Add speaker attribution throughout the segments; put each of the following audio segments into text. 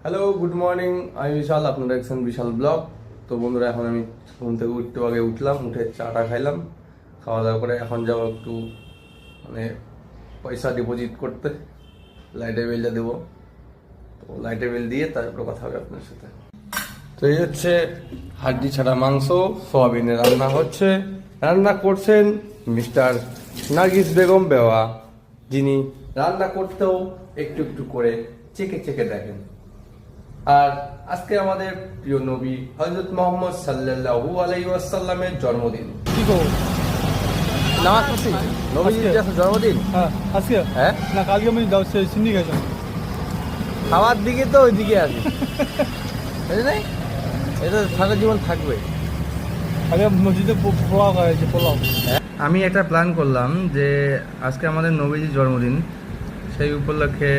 Speaker 1: Hello, good morning. আমি বিশাল, আপনারা দেখছেন বিশাল ব্লগ। তো বন্ধুরা, এখন আমি ঘুম থেকে একটু আগে উঠলাম, উঠে চাটা খাইলাম, খাওয়া দাওয়া করে এখন যাবো একটু মানে পয়সা ডিপোজিট করতে, লাইটের বিলটা দেবো। তো লাইটের বিল দিয়ে তারপরে কথা হবে আপনার সাথে। তো এই হচ্ছে হাড্ডি ছাড়া মাংস, সোয়াবিনের রান্না হচ্ছে। রান্না করছেন মিস্টার নার্গিস বেগম বেওয়া, যিনি রান্না করতেও একটু একটু করে চেকে চেকে দেখেন। আর আজকে আমাদের প্রিয় নবী হযরত মুহাম্মদ সাল্লাল্লাহু আলাইহি ওয়াসাল্লামের জন্মদিন।
Speaker 2: কি গো
Speaker 1: নামাজ পড়ছি, নবীজির আজকে জন্মদিন।
Speaker 2: হ্যাঁ আজকে
Speaker 1: হ্যাঁ,
Speaker 2: না কালকে আমি সিন্নি খাইছিলাম।
Speaker 1: খাওয়ার দিকে তো ওইদিকে আছে, বুঝলি নাই? এটা সারা জীবন থাকবে।
Speaker 2: আগে মসজিদে পোলাও খাইছি, পোলাও।
Speaker 1: আমি একটা প্ল্যান করলাম যে আজকে আমাদের নবীজির জন্মদিন, সেই উপলক্ষে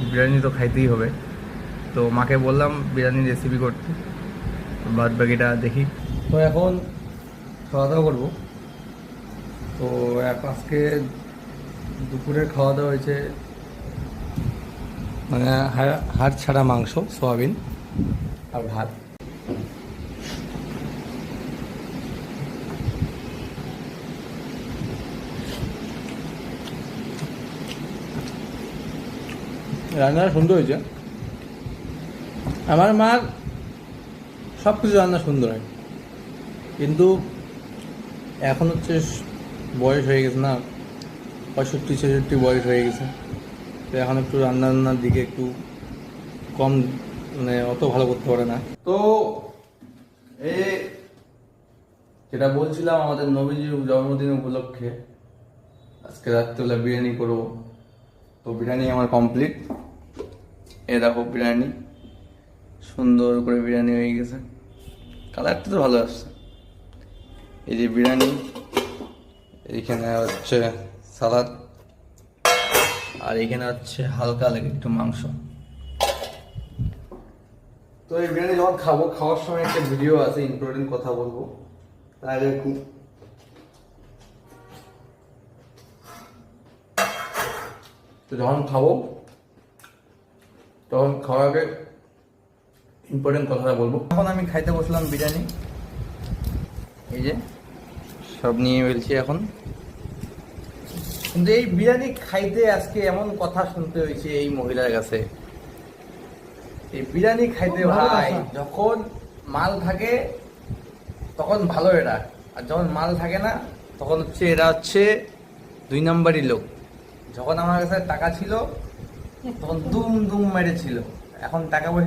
Speaker 1: বিরিয়ানি তো খাইতেই হবে। তো মাকে বললাম বিরিয়ানির রেসিপি করতে, বাদ বাকিটা দেখি। তো এখন খাওয়া দাওয়া করবো। তো আজকে দুপুরের খাওয়া দাওয়া হয়েছে মানে হাড় ছাড়া মাংস, সোয়াবিন আর ভাত। রান্না সুন্দর হয়েছে। আমার মার সব কিছু রান্না সুন্দর হয়, কিন্তু এখন হচ্ছে বয়স হয়ে গেছে না, 65-66 বয়স হয়ে গেছে। তো এখন একটু রান্নার দিকে একটু কম, মানে অত ভালো করতে পারে না। তো যেটা বলছিলাম, আমাদের নবীজির জন্মদিন উপলক্ষে আজকে রাত্রিবেলা বিরিয়ানি করবো। তো বিরিয়ানি আমার কমপ্লিট। এ দেখো বিরিয়ানি, সুন্দর করে বিরিয়ানি হয়ে গেছে, কালারটা তো ভালো আসছে। এই যে বিরিয়ানি, এইখানে হচ্ছে সালাদ, আর এখানে হচ্ছে হালকা লাগে একটু মাংস। তো এই বিরিয়ানি যখন খাবো, খাওয়ার সময় একটা ভিডিও আছে, ইম্পর্টেন্ট কথা বলবো, তার আগে খুব তো যখন খাবো তখন খাওয়ার আগে ইম্পর্টেন্ট কথাটা বলবো। এখন আমি খাইতে বসলাম বিরিয়ানি, এই যে সব নিয়ে ফেলছি এখন। কিন্তু এই বিরিয়ানি খাইতে আজকে এমন কথা শুনতে হয়েছে এই মহিলার কাছে। এই বিরিয়ানি খাইতে ভাই, যখন মাল থাকে তখন ভালো এরা, আর যখন মাল থাকে না তখন হচ্ছে এরা হচ্ছে 2 নম্বরই লোক। যখন আমার কাছে টাকা ছিল তখন দুম দুম মেরেছিল, এখন টাকা পয়সা